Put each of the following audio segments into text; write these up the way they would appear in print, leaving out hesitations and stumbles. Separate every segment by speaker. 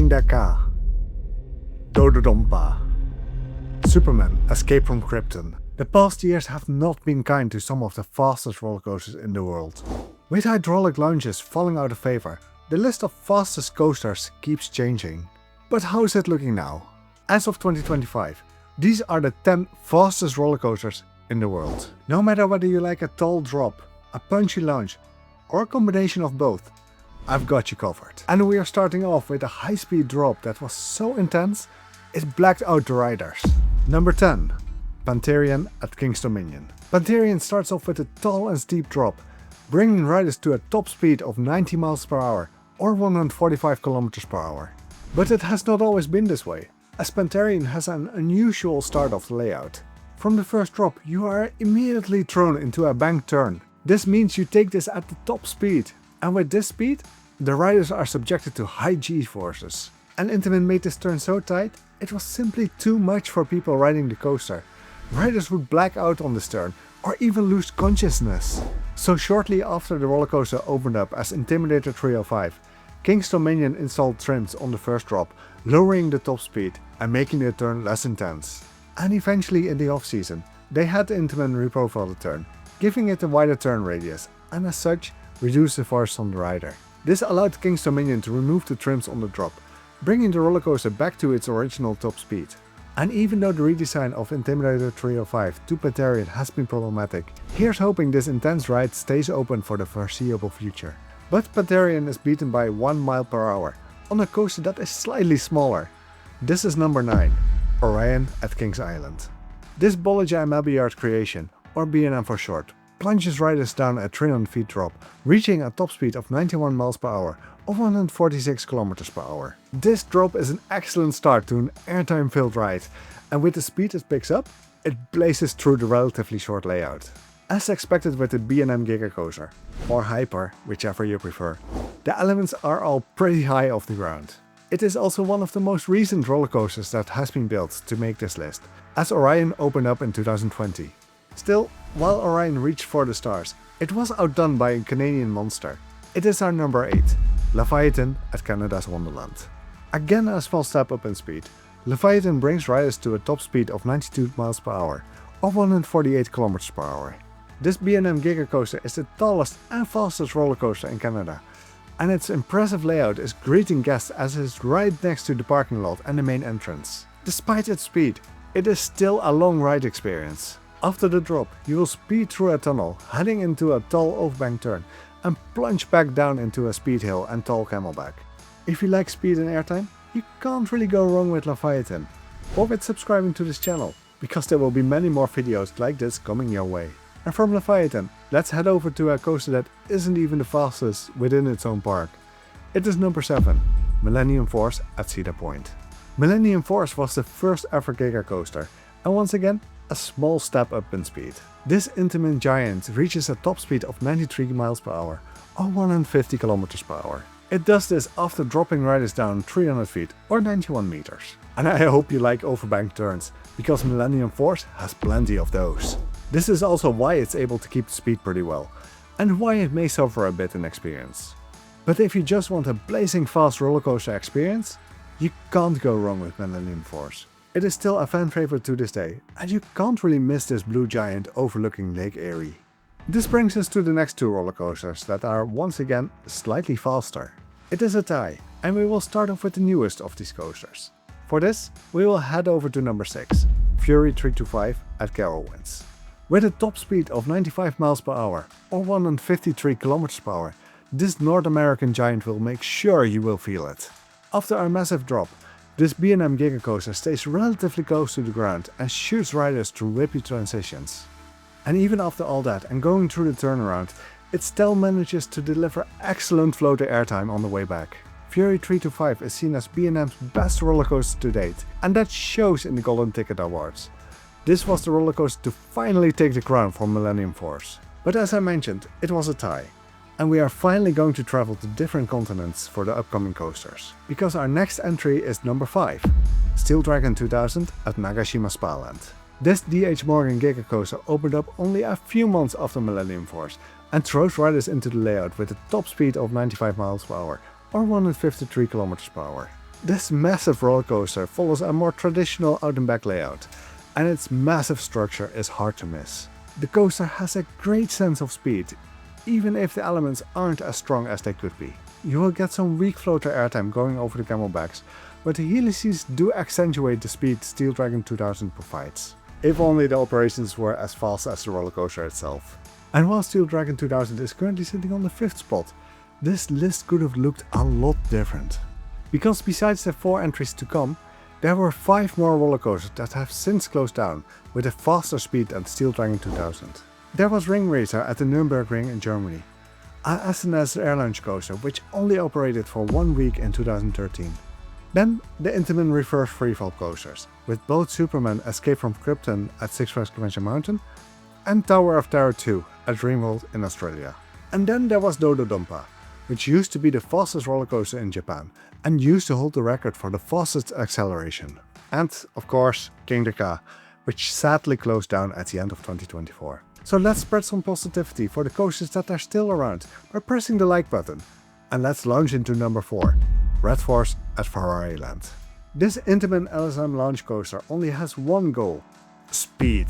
Speaker 1: Kingda, Do-Dodonpa, Superman Escape from Krypton. The past years have not been kind to some of the fastest roller coasters in the world. With hydraulic launches falling out of favor, the list of fastest coasters keeps changing. But how is it looking now? As of 2025, these are the 10 fastest roller coasters in the world. No matter whether you like a tall drop, a punchy launch, or a combination of both, I've got you covered. And we are starting off with a high-speed drop that was so intense, it blacked out the riders. Number 10. Pantherian at King's Dominion. Pantherian starts off with a tall and steep drop, bringing riders to a top speed of 90 miles per hour or 145 kilometers per hour. But it has not always been this way, as Pantherian has an unusual start of the layout. From the first drop, you are immediately thrown into a bank turn. This means you take this at the top speed, and with this speed, the riders are subjected to high G-forces. And Intamin made this turn so tight, it was simply too much for people riding the coaster. Riders would black out on this turn, or even lose consciousness. So shortly after the roller coaster opened up as Intimidator 305, King's Dominion installed trims on the first drop, lowering the top speed and making the turn less intense. And eventually in the off-season, they had Intamin reprofile the turn, giving it a wider turn radius, and as such, reduce the force on the rider. This allowed King's Dominion to remove the trims on the drop, bringing the roller coaster back to its original top speed. And even though the redesign of Intimidator 305 to Pantherian has been problematic, here's hoping this intense ride stays open for the foreseeable future. But Pantherian is beaten by 1 mile per hour on a coaster that is slightly smaller. This is number 9, Orion at Kings Island. This Bolliger and Melbyard creation, or B&M for short, plunges riders down a 300 feet drop, reaching a top speed of 91 miles per hour or 146 kilometers per hour. This drop is an excellent start to an airtime-filled ride, and with the speed it picks up, it blazes through the relatively short layout. As expected with the B&M Giga Coaster, or Hyper, whichever you prefer, the elements are all pretty high off the ground. It is also one of the most recent roller coasters that has been built to make this list, as Orion opened up in 2020. Still, while Orion reached for the stars, it was outdone by a Canadian monster. It is our number 8, Leviathan at Canada's Wonderland. Again a small step up in speed, Leviathan brings riders to a top speed of 92 miles per hour or 148 kilometers per hour. This B&M Giga Coaster is the tallest and fastest roller coaster in Canada, and its impressive layout is greeting guests as it is right next to the parking lot and the main entrance. Despite its speed, it is still a long ride experience. After the drop, you will speed through a tunnel, heading into a tall off-bank turn, and plunge back down into a speed hill and tall camelback. If you like speed and airtime, you can't really go wrong with Leviathan, or with subscribing to this channel, because there will be many more videos like this coming your way. And from Leviathan, let's head over to a coaster that isn't even the fastest within its own park. It is number 7, Millennium Force at Cedar Point. Millennium Force was the first ever Giga Coaster, and once again, a small step up in speed. This Intamin giant reaches a top speed of 93 miles per hour or 150 kilometers per hour. It does this after dropping riders down 300 feet or 91 meters. And I hope you like overbank turns, because Millennium Force has plenty of those. This is also why it's able to keep the speed pretty well, and why it may suffer a bit in experience. But if you just want a blazing fast rollercoaster experience, you can't go wrong with Millennium Force. It is still a fan favorite to this day, and you can't really miss this blue giant overlooking Lake Erie. This brings us to the next 2 roller coasters that are once again slightly faster. It is a tie, and we will start off with the newest of these coasters. For this, we will head over to number 6, Fury 325 at Carowinds. With a top speed of 95 miles per hour or 153 kilometers per hour, this North American giant will make sure you will feel it. After a massive drop, this B&M Giga Coaster stays relatively close to the ground and shoots riders through whippy transitions. And even after all that and going through the turnaround, it still manages to deliver excellent floater airtime on the way back. Fury 325 is seen as B&M's best rollercoaster to date, and that shows in the Golden Ticket Awards. This was the rollercoaster to finally take the crown for Millennium Force. But as I mentioned, it was a tie. And we are finally going to travel to different continents for the upcoming coasters, because our next entry is number 5, Steel Dragon 2000 at Nagashima Spaland. This D.H. Morgan Giga Coaster opened up only a few months after Millennium Force and throws riders into the layout with a top speed of 95 miles per hour or 153 kilometers per hour. This massive roller coaster follows a more traditional out and back layout, and its massive structure is hard to miss. The coaster has a great sense of speed, even if the elements aren't as strong as they could be. You will get some weak floater airtime going over the camelbacks, but the helices do accentuate the speed Steel Dragon 2000 provides. If only the operations were as fast as the roller coaster itself. And while Steel Dragon 2000 is currently sitting on the 5th spot, this list could have looked a lot different. Because besides the 4 entries to come, there were 5 more roller coasters that have since closed down with a faster speed than Steel Dragon 2000. There was Ring Racer at the Nürburgring in Germany, a SNS air launch coaster which only operated for 1 week in 2013. Then the Intamin reverse freefall coasters, with both Superman Escape from Krypton at Six Flags Convention Mountain and Tower of Terror 2 at Dreamworld in Australia. And then there was Do-Dodonpa, which used to be the fastest roller coaster in Japan and used to hold the record for the fastest acceleration. And, of course, Kingda, which sadly closed down at the end of 2024. So let's spread some positivity for the coasters that are still around by pressing the like button. And let's launch into number 4, Red Force at Ferrari Land. This Intamin LSM launch coaster only has one goal: speed.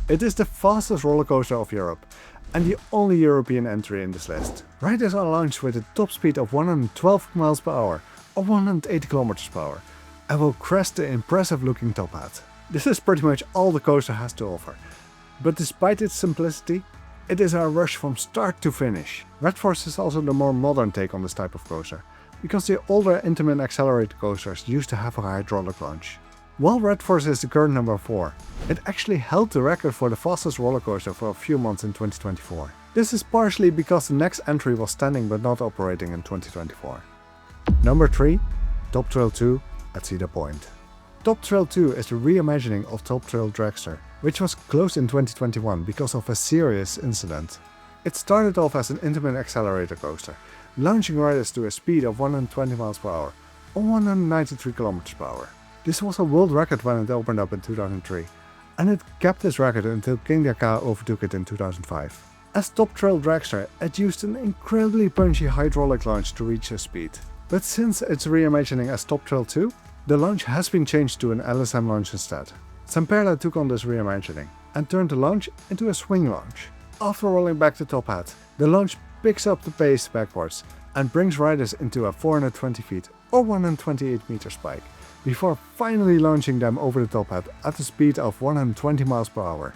Speaker 1: It is the fastest roller coaster of Europe and the only European entry in this list. Riders are launched with a top speed of 112 miles per hour or 180 kilometers per hour and will crest the impressive looking top hat. This is pretty much all the coaster has to offer, but despite its simplicity, it is a rush from start to finish. Red Force is also the more modern take on this type of coaster, because the older Intamin accelerated coasters used to have a hydraulic launch. While Red Force is the current number 4, it actually held the record for the fastest roller coaster for a few months in 2024. This is partially because the next entry was standing but not operating in 2024. Number 3, Top Thrill 2 at Cedar Point. Top Thrill 2 is the reimagining of Top Thrill Dragster, which was closed in 2021 because of a serious incident. It started off as an Intamin accelerator coaster, launching riders to a speed of 120 miles per hour or 193 kilometers per hour. This was a world record when it opened up in 2003, and it kept this record until Kingda overtook it in 2005. As Top Thrill Dragster, it used an incredibly punchy hydraulic launch to reach this speed. But since its reimagining as Top Thrill 2, the launch has been changed to an LSM launch instead. Semperla took on this reimagining and turned the launch into a swing launch. After rolling back the top hat, the launch picks up the pace backwards and brings riders into a 420 feet or 128 meter spike, before finally launching them over the top hat at a speed of 120 miles per hour.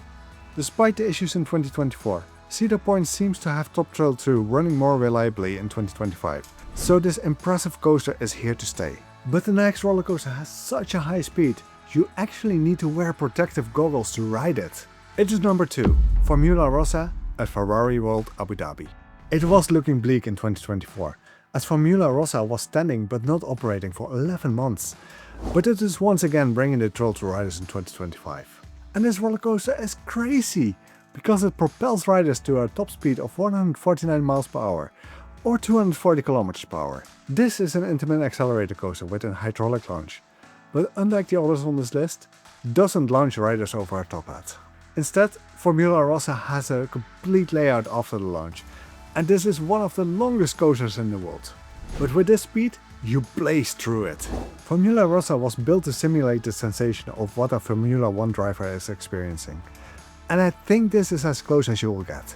Speaker 1: Despite the issues in 2024, Cedar Point seems to have Top Thrill 2 running more reliably in 2025, so this impressive coaster is here to stay. But the next roller coaster has such a high speed, you actually need to wear protective goggles to ride it. It is number 2, Formula Rossa at Ferrari World Abu Dhabi. It was looking bleak in 2024, as Formula Rossa was standing but not operating for 11 months. But it is once again bringing the thrill to riders in 2025. And this roller coaster is crazy, because it propels riders to a top speed of 149 miles per hour or 240 kilometers per hour. This is an Intamin accelerator coaster with a hydraulic launch, but unlike the others on this list, doesn't launch riders over a top hat. Instead, Formula Rossa has a complete layout after the launch, and this is one of the longest coasters in the world. But with this speed, you blaze through it. Formula Rossa was built to simulate the sensation of what a Formula 1 driver is experiencing, and I think this is as close as you will get.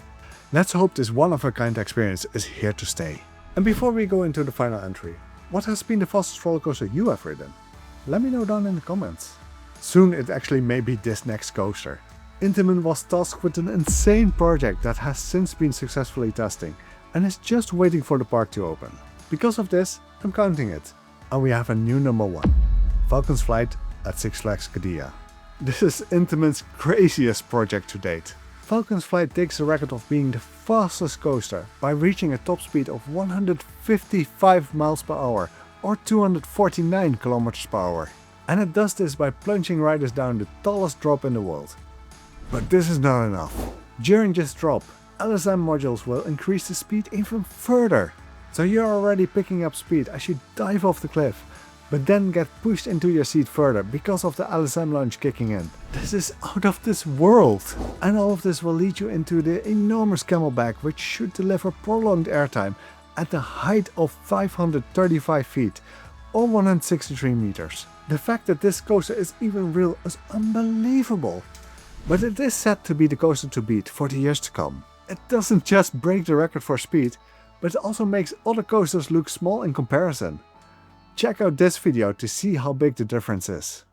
Speaker 1: Let's hope this one-of-a-kind experience is here to stay. And before we go into the final entry, what has been the fastest roller coaster you have ridden? Let me know down in the comments. Soon it actually may be this next coaster. Intamin was tasked with an insane project that has since been successfully testing and is just waiting for the park to open. Because of this, I'm counting it, and we have a new number 1, Falcon's Flight at Six Flags Qiddiya. This is Intamin's craziest project to date. Falcon's Flight takes the record of being the fastest coaster by reaching a top speed of 155 miles per hour or 249 kilometers per hour. And it does this by plunging riders down the tallest drop in the world. But this is not enough. During this drop, LSM modules will increase the speed even further. So you're already picking up speed as you dive off the cliff, but then get pushed into your seat further because of the LSM launch kicking in. This is out of this world! And all of this will lead you into the enormous camelback, which should deliver prolonged airtime at the height of 535 feet or 163 meters. The fact that this coaster is even real is unbelievable. But it is set to be the coaster to beat for the years to come. It doesn't just break the record for speed, but it also makes other coasters look small in comparison. Check out this video to see how big the difference is.